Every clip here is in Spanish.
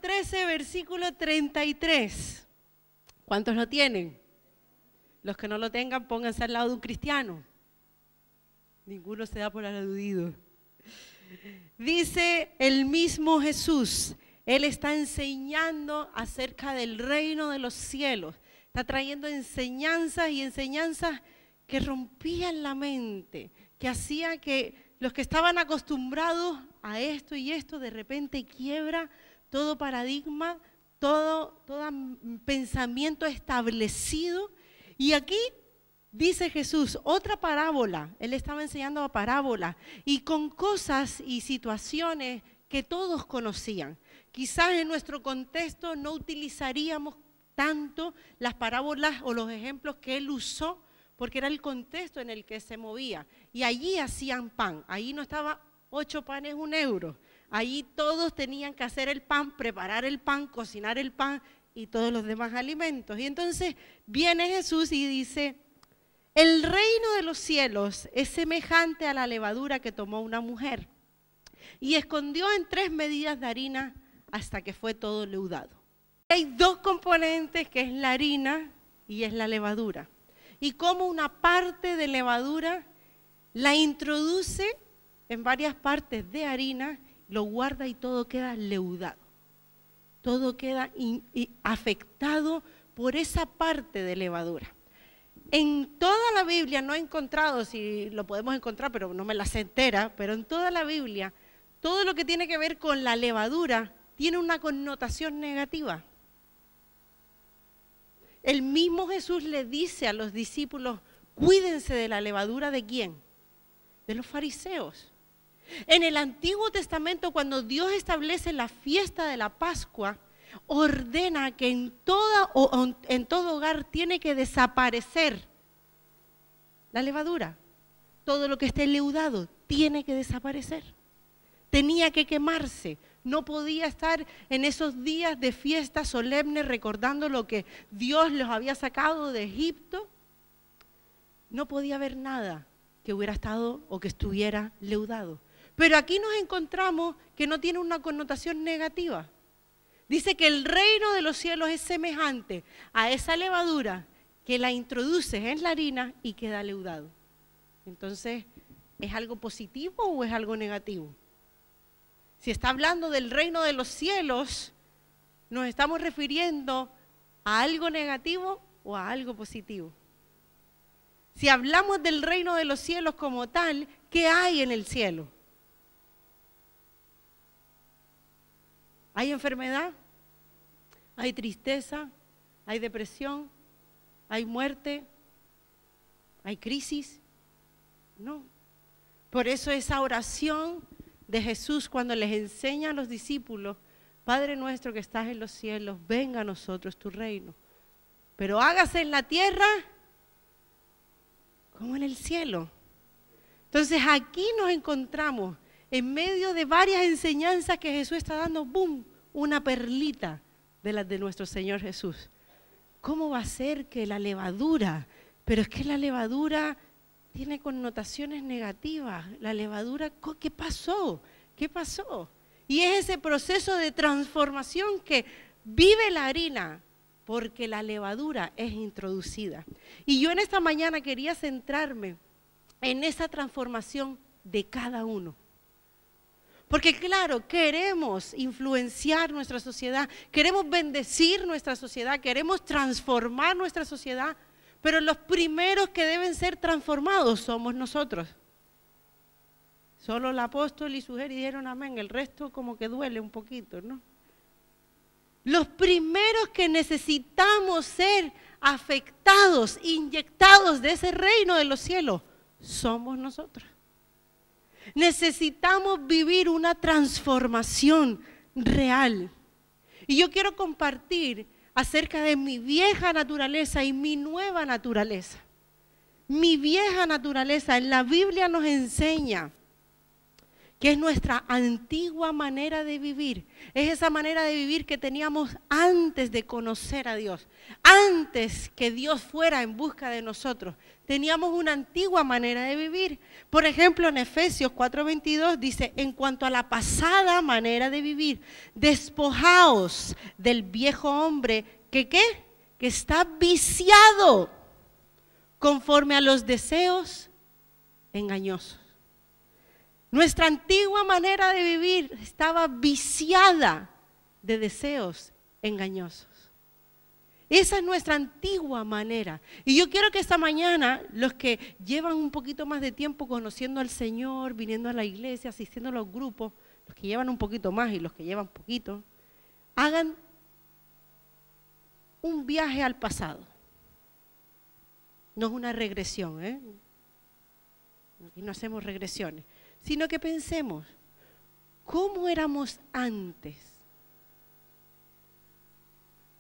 13, versículo 33. ¿Cuántos lo tienen? Los que no lo tengan, pónganse al lado de un cristiano. Ninguno se da por aludido. Dice el mismo Jesús, Él está enseñando acerca del reino de los cielos. Está trayendo enseñanzas y enseñanzas que rompían la mente, que hacía que los que estaban acostumbrados a esto y esto, de repente quiebra todo paradigma, todo pensamiento establecido. Y aquí dice Jesús, otra parábola, Él estaba enseñando a parábola y con cosas y situaciones que todos conocían. Quizás en nuestro contexto no utilizaríamos tanto las parábolas o los ejemplos que Él usó, porque era el contexto en el que se movía. Y allí hacían pan, allí no estaba 8 panes, 1 euro. Allí todos tenían que hacer el pan, preparar el pan, cocinar el pan y todos los demás alimentos. Y entonces viene Jesús y dice, el reino de los cielos es semejante a la levadura que tomó una mujer y escondió en 3 medidas de harina hasta que fue todo leudado. Hay 2 componentes, que es la harina y es la levadura. Y como una parte de levadura la introduce en varias partes de harina, lo guarda y todo queda leudado. Todo queda afectado por esa parte de levadura. En toda la Biblia no he encontrado, si lo podemos encontrar, pero no me la sé entera, pero en toda la Biblia, todo lo que tiene que ver con la levadura tiene una connotación negativa. El mismo Jesús le dice a los discípulos, cuídense de la levadura ¿de quién? De los fariseos. En el Antiguo Testamento, cuando Dios establece la fiesta de la Pascua, ordena que en todo hogar tiene que desaparecer la levadura. Todo lo que esté leudado tiene que desaparecer. Tenía que quemarse. No podía estar en esos días de fiesta solemne recordando lo que Dios los había sacado de Egipto. No podía haber nada que hubiera estado o que estuviera leudado. Pero aquí nos encontramos que no tiene una connotación negativa. Dice que el reino de los cielos es semejante a esa levadura que la introduces en la harina y queda leudado. Entonces, ¿es algo positivo o es algo negativo? Si está hablando del reino de los cielos, ¿nos estamos refiriendo a algo negativo o a algo positivo? Si hablamos del reino de los cielos como tal, ¿qué hay en el cielo? ¿Hay enfermedad? ¿Hay tristeza? ¿Hay depresión? ¿Hay muerte? ¿Hay crisis? No. Por eso esa oración de Jesús cuando les enseña a los discípulos, Padre nuestro que estás en los cielos, venga a nosotros tu reino, pero hágase en la tierra como en el cielo. Entonces aquí nos encontramos en medio de varias enseñanzas que Jesús está dando, ¡boom!, una perlita de las de nuestro Señor Jesús. ¿Cómo va a ser que la levadura? Pero es que la levadura tiene connotaciones negativas. La levadura, ¿qué pasó? ¿Qué pasó? Y es ese proceso de transformación que vive la harina, porque la levadura es introducida. Y yo en esta mañana quería centrarme en esa transformación de cada uno. Porque claro, queremos influenciar nuestra sociedad, queremos bendecir nuestra sociedad, queremos transformar nuestra sociedad, pero los primeros que deben ser transformados somos nosotros. Solo el apóstol y su mujer dijeron amén, el resto como que duele un poquito, ¿no? Los primeros que necesitamos ser afectados, inyectados de ese reino de los cielos, somos nosotros. Necesitamos vivir una transformación real. Y yo quiero compartir acerca de mi vieja naturaleza y mi nueva naturaleza. Mi vieja naturaleza en la Biblia nos enseña que es nuestra antigua manera de vivir. Es esa manera de vivir que teníamos antes de conocer a Dios, antes que Dios fuera en busca de nosotros. Teníamos una antigua manera de vivir. Por ejemplo, en Efesios 4:22 dice, en cuanto a la pasada manera de vivir, despojaos del viejo hombre que está viciado conforme a los deseos engañosos. Nuestra antigua manera de vivir estaba viciada de deseos engañosos. Esa es nuestra antigua manera. Y yo quiero que esta mañana, los que llevan un poquito más de tiempo conociendo al Señor, viniendo a la iglesia, asistiendo a los grupos, los que llevan un poquito más y los que llevan poquito, hagan un viaje al pasado. No es una regresión, Aquí no hacemos regresiones, sino que pensemos, ¿cómo éramos antes?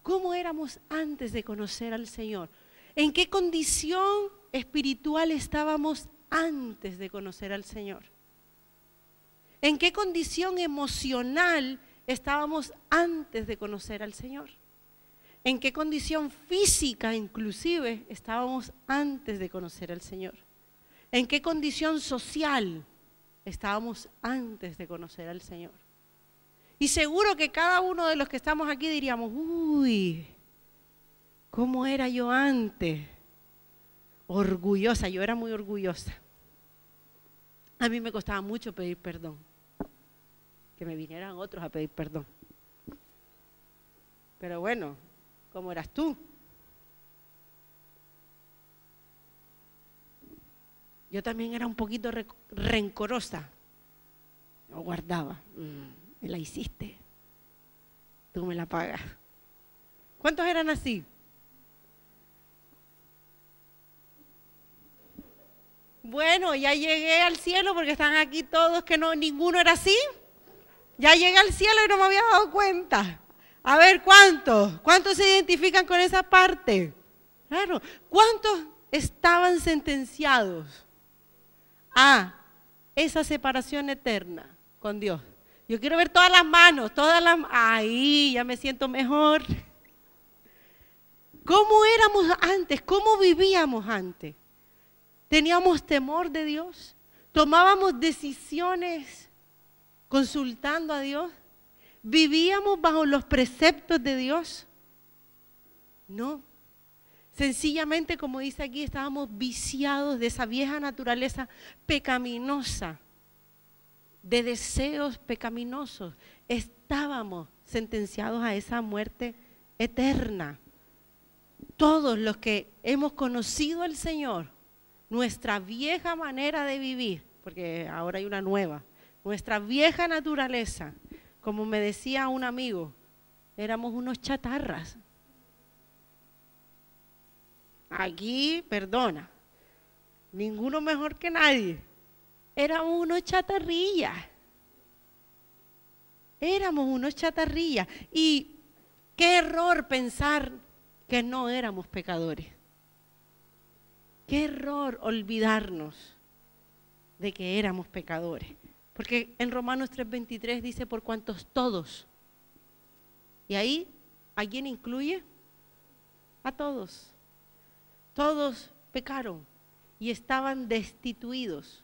¿Cómo éramos antes de conocer al Señor? ¿En qué condición espiritual estábamos antes de conocer al Señor? ¿En qué condición emocional estábamos antes de conocer al Señor? ¿En qué condición física inclusive estábamos antes de conocer al Señor? ¿En qué condición social estábamos antes de conocer al Señor? Y seguro que cada uno de los que estamos aquí diríamos, uy, ¿cómo era yo antes? Orgullosa, yo era muy orgullosa. A mí me costaba mucho pedir perdón. Que me vinieran otros a pedir perdón. Pero bueno, ¿cómo eras tú? Yo también era un poquito rencorosa. No guardaba. Me la hiciste. Tú me la pagas. ¿Cuántos eran así? Bueno, ya llegué al cielo porque están aquí todos que no, ninguno era así. Ya llegué al cielo y no me había dado cuenta. A ver, ¿cuántos? ¿Cuántos se identifican con esa parte? Claro. ¿Cuántos estaban sentenciados a esa separación eterna con Dios? Yo quiero ver todas las manos, ahí ya me siento mejor. ¿Cómo éramos antes? ¿Cómo vivíamos antes? ¿Teníamos temor de Dios? ¿Tomábamos decisiones consultando a Dios? ¿Vivíamos bajo los preceptos de Dios? No. Sencillamente, como dice aquí, estábamos viciados de esa vieja naturaleza pecaminosa, de deseos pecaminosos. Estábamos sentenciados a esa muerte eterna. Todos los que hemos conocido al Señor, nuestra vieja manera de vivir, porque ahora hay una nueva, nuestra vieja naturaleza, como me decía un amigo, éramos unos chatarras. Aquí, perdona, ninguno mejor que nadie. Éramos unos chatarrillas. Éramos unos chatarrillas. Y qué error pensar que no éramos pecadores. Qué error olvidarnos de que éramos pecadores. Porque en Romanos 3:23 dice, por cuantos todos. Y ahí, ¿a quién incluye? A todos. Todos pecaron y estaban destituidos,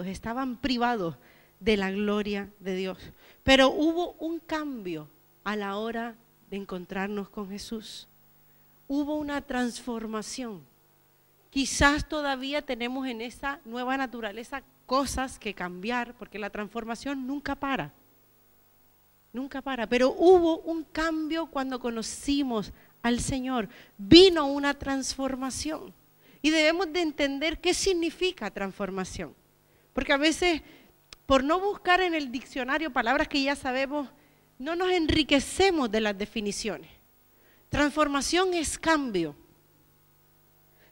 estaban privados de la gloria de Dios. Pero hubo un cambio a la hora de encontrarnos con Jesús. Hubo una transformación. Quizás todavía tenemos en esa nueva naturaleza cosas que cambiar, porque la transformación nunca para. Nunca para, pero hubo un cambio cuando conocimos al Señor. Vino una transformación. Y debemos de entender qué significa transformación. Porque a veces, por no buscar en el diccionario palabras que ya sabemos, no nos enriquecemos de las definiciones. Transformación es cambio.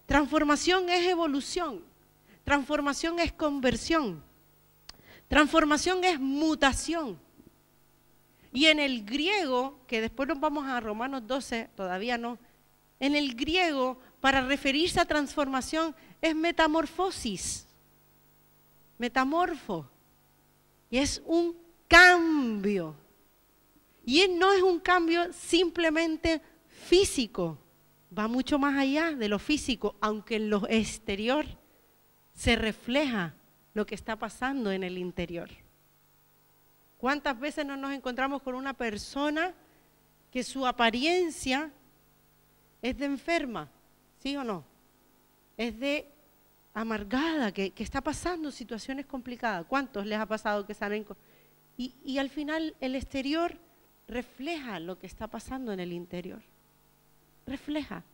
Transformación es evolución. Transformación es conversión. Transformación es mutación. Y en el griego, que después nos vamos a Romanos 12, todavía no, en el griego, para referirse a transformación, es metamorfosis. metamorfo. Y es un cambio. Y no es un cambio simplemente físico. Va mucho más allá de lo físico, aunque en lo exterior se refleja lo que está pasando en el interior. ¿Cuántas veces no nos encontramos con una persona que su apariencia es de enferma? ¿Sí o no? Es de amargada, que está pasando situaciones complicadas. ¿Cuántos les ha pasado que salen? Y al final el exterior refleja lo que está pasando en el interior. Refleja.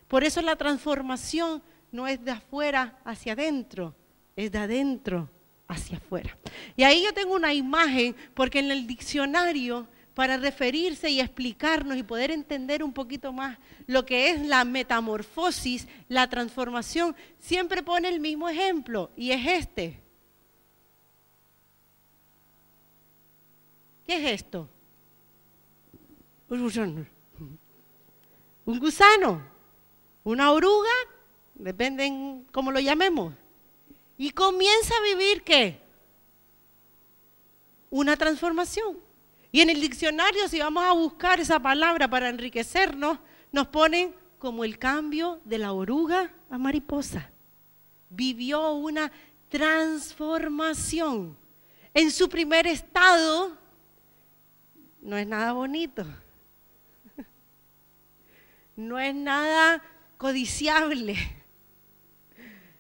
Por eso la transformación no es de afuera hacia adentro, es de adentro hacia afuera. Y ahí yo tengo una imagen, porque en el diccionario, para referirse y explicarnos y poder entender un poquito más lo que es la metamorfosis, la transformación, siempre pone el mismo ejemplo, y es este. ¿Qué es esto? Un gusano, una oruga, depende en cómo lo llamemos, y comienza a vivir ¿qué? Una transformación. Y en el diccionario, si vamos a buscar esa palabra para enriquecernos, nos ponen como el cambio de la oruga a mariposa. Vivió una transformación. En su primer estado, no es nada bonito. No es nada codiciable.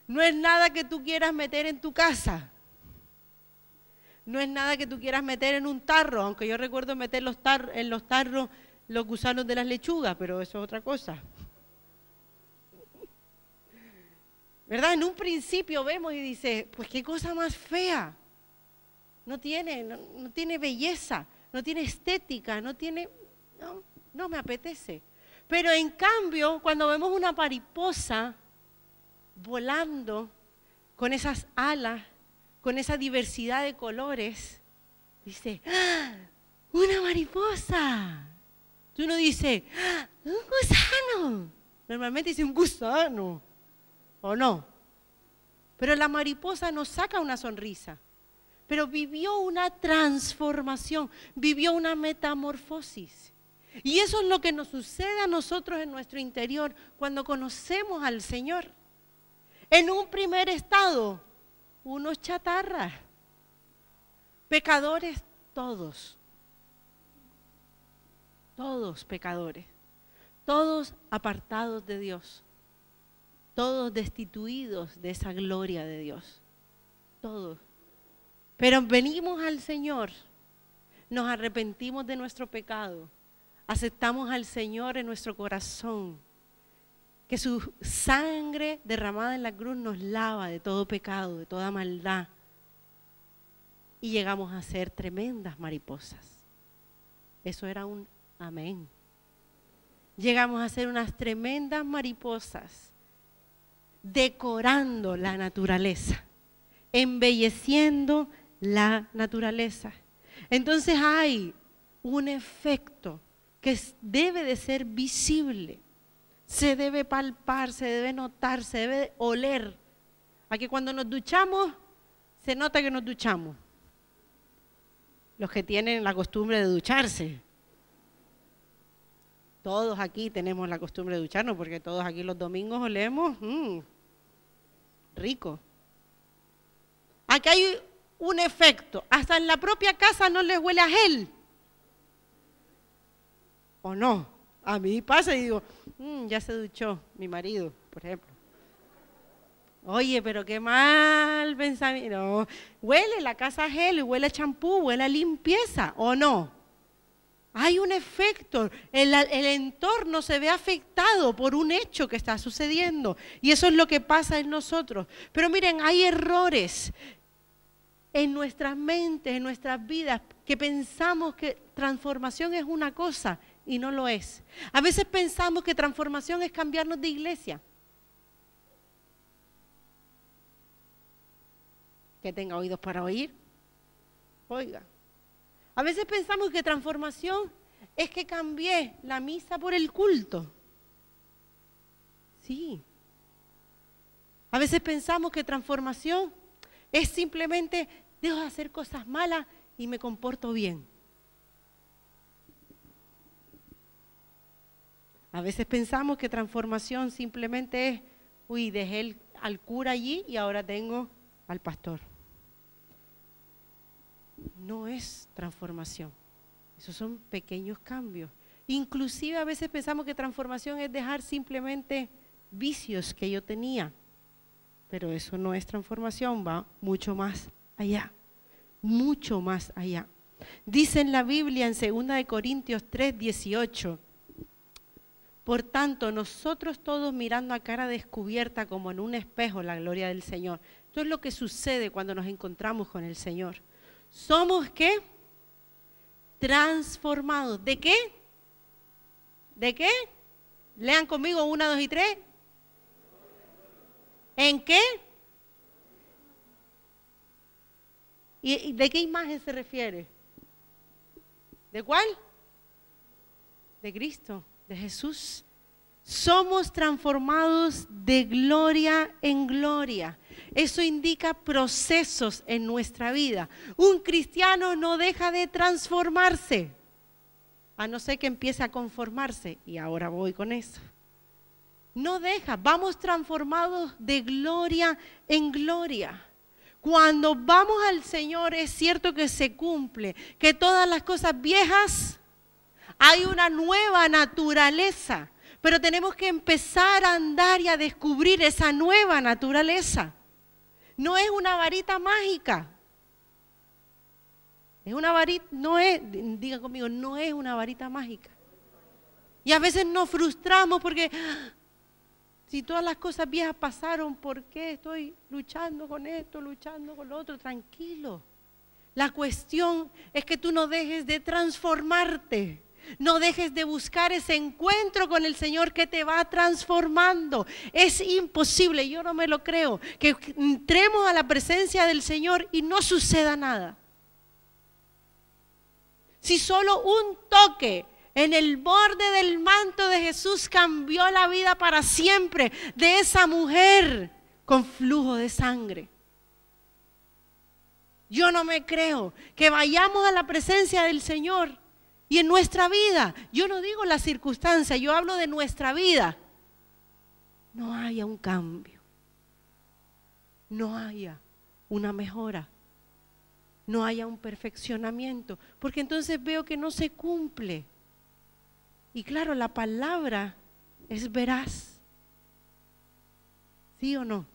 No es nada que tú quieras meter en tu casa. No es nada que tú quieras meter en un tarro, aunque yo recuerdo meter en los tarros los gusanos de las lechugas, pero eso es otra cosa. ¿Verdad? En un principio vemos y dice, pues qué cosa más fea. No tiene belleza, no tiene estética, no me apetece. Pero en cambio, cuando vemos una mariposa volando con esas alas, con esa diversidad de colores, dice, ¡ah! ¡Una mariposa! Tú no dices, ¡ah! ¡Un gusano! Normalmente dice un gusano, ¿o no? Pero la mariposa nos saca una sonrisa, pero vivió una transformación, vivió una metamorfosis. Y eso es lo que nos sucede a nosotros en nuestro interior cuando conocemos al Señor. En un primer estado, unos chatarras, pecadores todos pecadores, todos apartados de Dios, todos destituidos de esa gloria de Dios, todos. Pero venimos al Señor, nos arrepentimos de nuestro pecado, aceptamos al Señor en nuestro corazón, que su sangre derramada en la cruz nos lava de todo pecado, de toda maldad. Y llegamos a ser tremendas mariposas. Eso era un amén. Llegamos a ser unas tremendas mariposas, decorando la naturaleza, embelleciendo la naturaleza. Entonces hay un efecto que debe de ser visible. Se debe palpar, se debe notar, se debe oler. A que cuando nos duchamos, se nota que nos duchamos. Los que tienen la costumbre de ducharse. Todos aquí tenemos la costumbre de ducharnos, porque todos aquí los domingos olemos rico. Aquí hay un efecto. Hasta en la propia casa no les huele a gel. ¿O no? A mí pasa y digo, ya se duchó mi marido, por ejemplo. Oye, pero qué mal pensamiento. No, huele la casa a gel, huele a champú, huele a limpieza, ¿o no? Hay un efecto, el entorno se ve afectado por un hecho que está sucediendo. Y eso es lo que pasa en nosotros. Pero miren, hay errores en nuestras mentes, en nuestras vidas, que pensamos que transformación es una cosa y no lo es. A veces pensamos que transformación es cambiarnos de iglesia. Que tenga oídos para oír. Oiga. A veces pensamos que transformación es que cambié la misa por el culto. Sí. A veces pensamos que transformación es simplemente dejo de hacer cosas malas y me comporto bien. A veces pensamos que transformación simplemente es, uy, dejé al cura allí y ahora tengo al pastor. No es transformación. Esos son pequeños cambios. Inclusive a veces pensamos que transformación es dejar simplemente vicios que yo tenía. Pero eso no es transformación, va mucho más allá. Mucho más allá. Dice en la Biblia en 2 Corintios 3:18. Por tanto, nosotros todos mirando a cara descubierta como en un espejo la gloria del Señor. Esto es lo que sucede cuando nos encontramos con el Señor. ¿Somos qué? Transformados. ¿De qué? ¿De qué? Lean conmigo 1, 2 y 3. ¿En qué? ¿Y de qué imagen se refiere? ¿De cuál? De Cristo, de Jesús. Somos transformados de gloria en gloria. Eso indica procesos en nuestra vida. Un cristiano no deja de transformarse, a no ser que empiece a conformarse. Y ahora voy con eso. No deja, vamos transformados de gloria en gloria. Cuando vamos al Señor es cierto que se cumple, que todas las cosas viejas, hay una nueva naturaleza, pero tenemos que empezar a andar y a descubrir esa nueva naturaleza. No es una varita mágica. Es una varita, no es, digan conmigo, no es una varita mágica. Y a veces nos frustramos porque si todas las cosas viejas pasaron, ¿por qué estoy luchando con esto, luchando con lo otro? Tranquilo. La cuestión es que tú no dejes de transformarte. No dejes de buscar ese encuentro con el Señor que te va transformando. Es imposible, yo no me lo creo, que entremos a la presencia del Señor y no suceda nada. Si solo un toque en el borde del manto de Jesús cambió la vida para siempre de esa mujer con flujo de sangre. Yo no me creo que vayamos a la presencia del Señor y en nuestra vida, yo no digo la circunstancia, yo hablo de nuestra vida, no haya un cambio, no haya una mejora, no haya un perfeccionamiento, porque entonces veo que no se cumple. Y claro, la palabra es veraz. ¿Sí o no?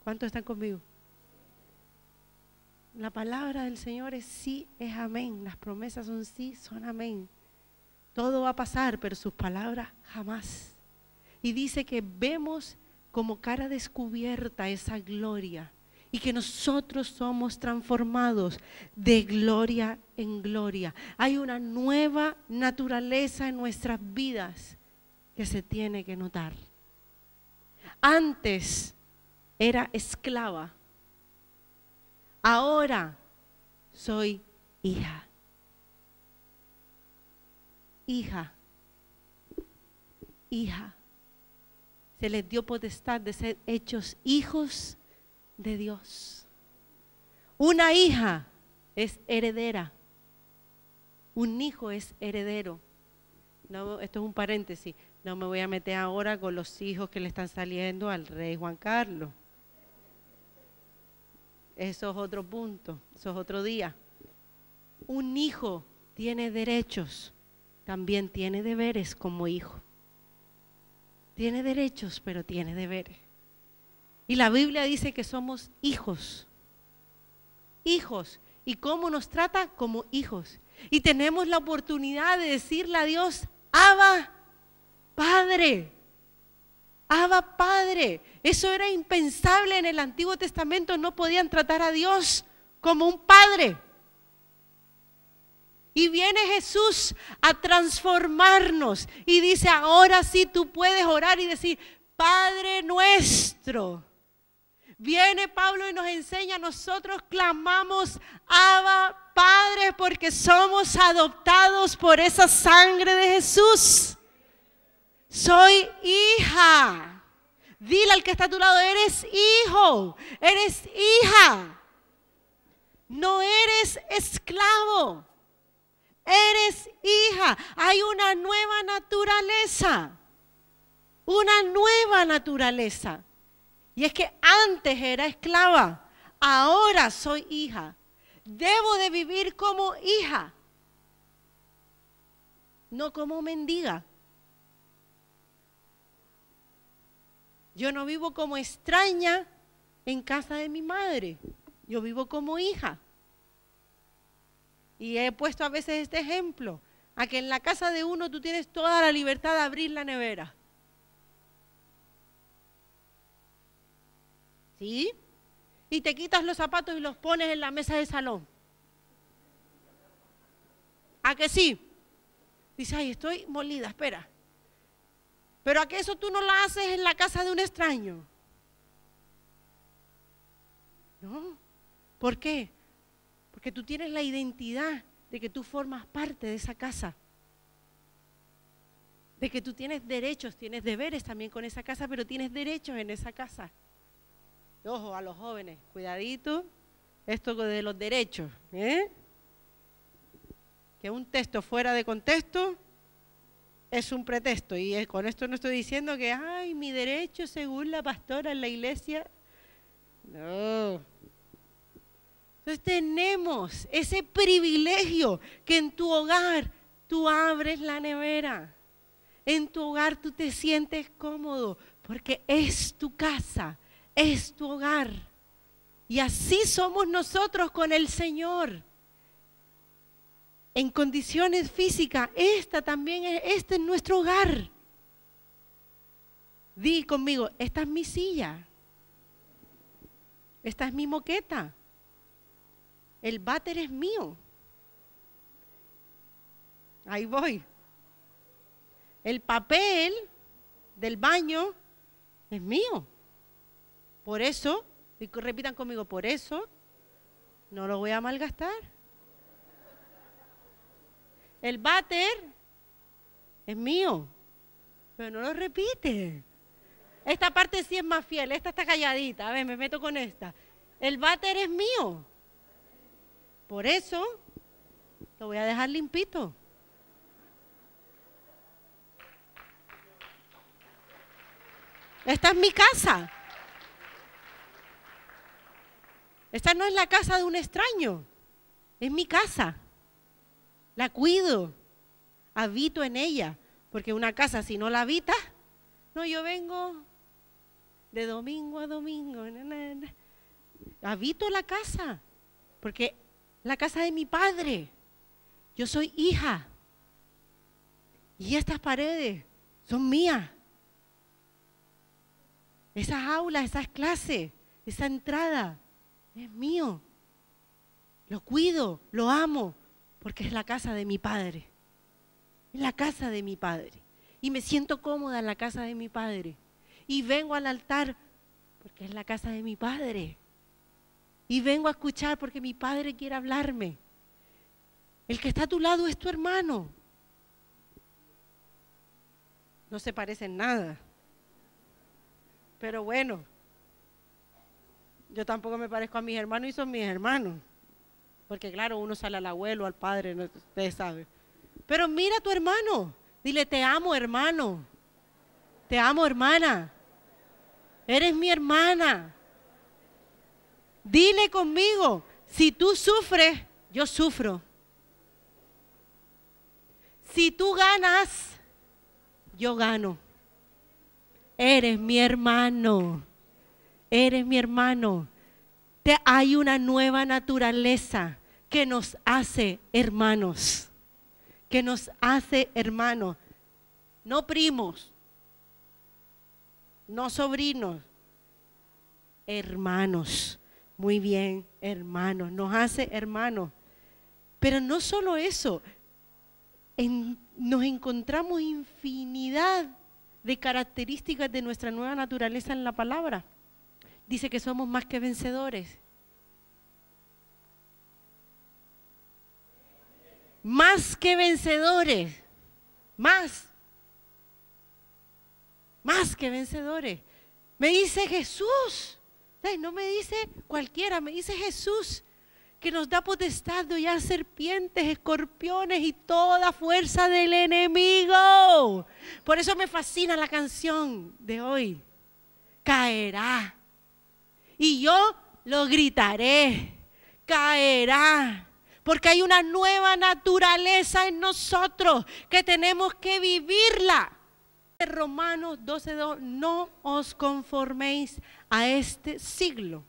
¿Cuántos están conmigo? La palabra del Señor es sí, es amén. Las promesas son sí, son amén. Todo va a pasar, pero sus palabras jamás. Y dice que vemos como cara descubierta esa gloria y que nosotros somos transformados de gloria en gloria. Hay una nueva naturaleza en nuestras vidas que se tiene que notar. Antes era esclava, ahora soy hija. Hija, hija. Se les dio potestad de ser hechos hijos de Dios. Una hija es heredera. Un hijo es heredero. No, esto es un paréntesis. No me voy a meter ahora con los hijos que le están saliendo al rey Juan Carlos. Eso es otro punto, eso es otro día. Un hijo tiene derechos, también tiene deberes como hijo. Tiene derechos, pero tiene deberes. Y la Biblia dice que somos hijos. Hijos. ¿Y cómo nos trata? Como hijos. Y tenemos la oportunidad de decirle a Dios, Abba, Padre. Abba, Padre. Eso era impensable en el Antiguo Testamento. No podían tratar a Dios como un padre. Y viene Jesús a transformarnos. Y dice, ahora sí tú puedes orar y decir, Padre nuestro. Viene Pablo y nos enseña, nosotros clamamos, Abba, Padre, porque somos adoptados por esa sangre de Jesús. Soy hija. Dile al que está a tu lado, eres hijo, eres hija. No eres esclavo, eres hija. Hay una nueva naturaleza, una nueva naturaleza. Y es que antes era esclava, ahora soy hija. Debo de vivir como hija, no como mendiga. Yo no vivo como extraña en casa de mi madre. Yo vivo como hija. Y he puesto a veces este ejemplo, a que en la casa de uno tú tienes toda la libertad de abrir la nevera. ¿Sí? Y te quitas los zapatos y los pones en la mesa del salón. ¿A que sí? Dice, ay, estoy molida, espera. Pero ¿a que eso tú no lo haces en la casa de un extraño? No. ¿Por qué? Porque tú tienes la identidad de que tú formas parte de esa casa. De que tú tienes derechos, tienes deberes también con esa casa, pero tienes derechos en esa casa. Ojo, a los jóvenes, cuidadito, esto de los derechos, que un texto fuera de contexto es un pretexto, y con esto no estoy diciendo que, ay, mi derecho según la pastora en la iglesia. No. Entonces tenemos ese privilegio que en tu hogar tú abres la nevera. En tu hogar tú te sientes cómodo porque es tu casa, es tu hogar. Y así somos nosotros con el Señor. En condiciones físicas, este es nuestro hogar. Di conmigo, esta es mi silla. Esta es mi moqueta. El váter es mío. Ahí voy. El papel del baño es mío. Por eso, repitan conmigo, por eso no lo voy a malgastar. El váter es mío, pero no lo repite. Esta parte sí es más fiel, esta está calladita. A ver, me meto con esta. El váter es mío. Por eso lo voy a dejar limpito. Esta es mi casa. Esta no es la casa de un extraño, es mi casa. La cuido, habito en ella, porque una casa si no la habitas, no, yo vengo de domingo a domingo, habito la casa, porque la casa de mi padre, yo soy hija, y estas paredes son mías. Esas aulas, esas clases, esa entrada, es mío. Lo cuido, lo amo, porque es la casa de mi padre. Es la casa de mi padre. Y me siento cómoda en la casa de mi padre. Y vengo al altar porque es la casa de mi padre. Y vengo a escuchar porque mi padre quiere hablarme. El que está a tu lado es tu hermano. No se parecen nada. Pero bueno, yo tampoco me parezco a mis hermanos y son mis hermanos. Porque claro, uno sale al abuelo, al padre, no, ustedes saben. Pero mira a tu hermano, dile, te amo hermano, te amo hermana, eres mi hermana. Dile conmigo, si tú sufres, yo sufro. Si tú ganas, yo gano. Eres mi hermano, eres mi hermano. Hay una nueva naturaleza que nos hace hermanos, que nos hace hermanos, no primos, no sobrinos, hermanos. Muy bien, hermanos, nos hace hermanos. Pero no solo eso, nos encontramos infinidad de características de nuestra nueva naturaleza en la palabra. Dice que somos más que vencedores. Más que vencedores. Más que vencedores. Me dice Jesús. ¿Sabes? No me dice cualquiera, me dice Jesús, que nos da potestad de hollar serpientes, escorpiones y toda fuerza del enemigo. Por eso me fascina la canción de hoy. Caerá. Y yo lo gritaré. Caerá. Porque hay una nueva naturaleza en nosotros que tenemos que vivirla. Romanos 12:2, no os conforméis a este siglo.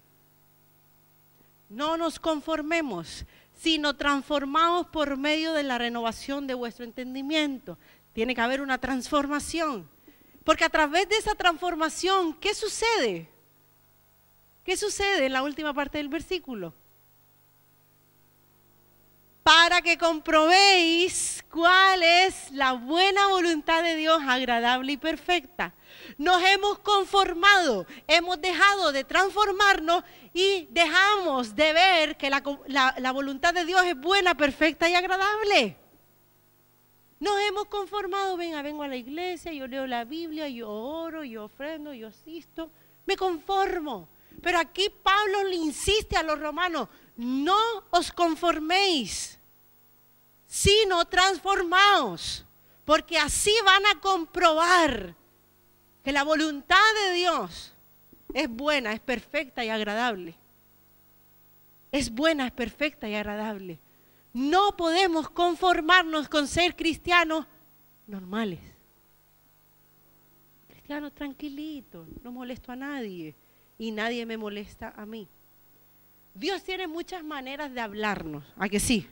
No nos conformemos, sino transformados por medio de la renovación de vuestro entendimiento. Tiene que haber una transformación. Porque a través de esa transformación, ¿qué sucede? ¿Qué sucede en la última parte del versículo? Para que comprobéis cuál es la buena voluntad de Dios, agradable y perfecta. Nos hemos conformado, hemos dejado de transformarnos y dejamos de ver que la voluntad de Dios es buena, perfecta y agradable. Nos hemos conformado, vengo a la iglesia, yo leo la Biblia, yo oro, yo ofrendo, yo asisto, me conformo. Pero aquí Pablo le insiste a los romanos, no os conforméis, sino transformaos, porque así van a comprobar que la voluntad de Dios es buena, es perfecta y agradable. Es buena, es perfecta y agradable. No podemos conformarnos con ser cristianos normales. Cristianos tranquilitos, no molesto a nadie y nadie me molesta a mí. Dios tiene muchas maneras de hablarnos, ¿a que sí?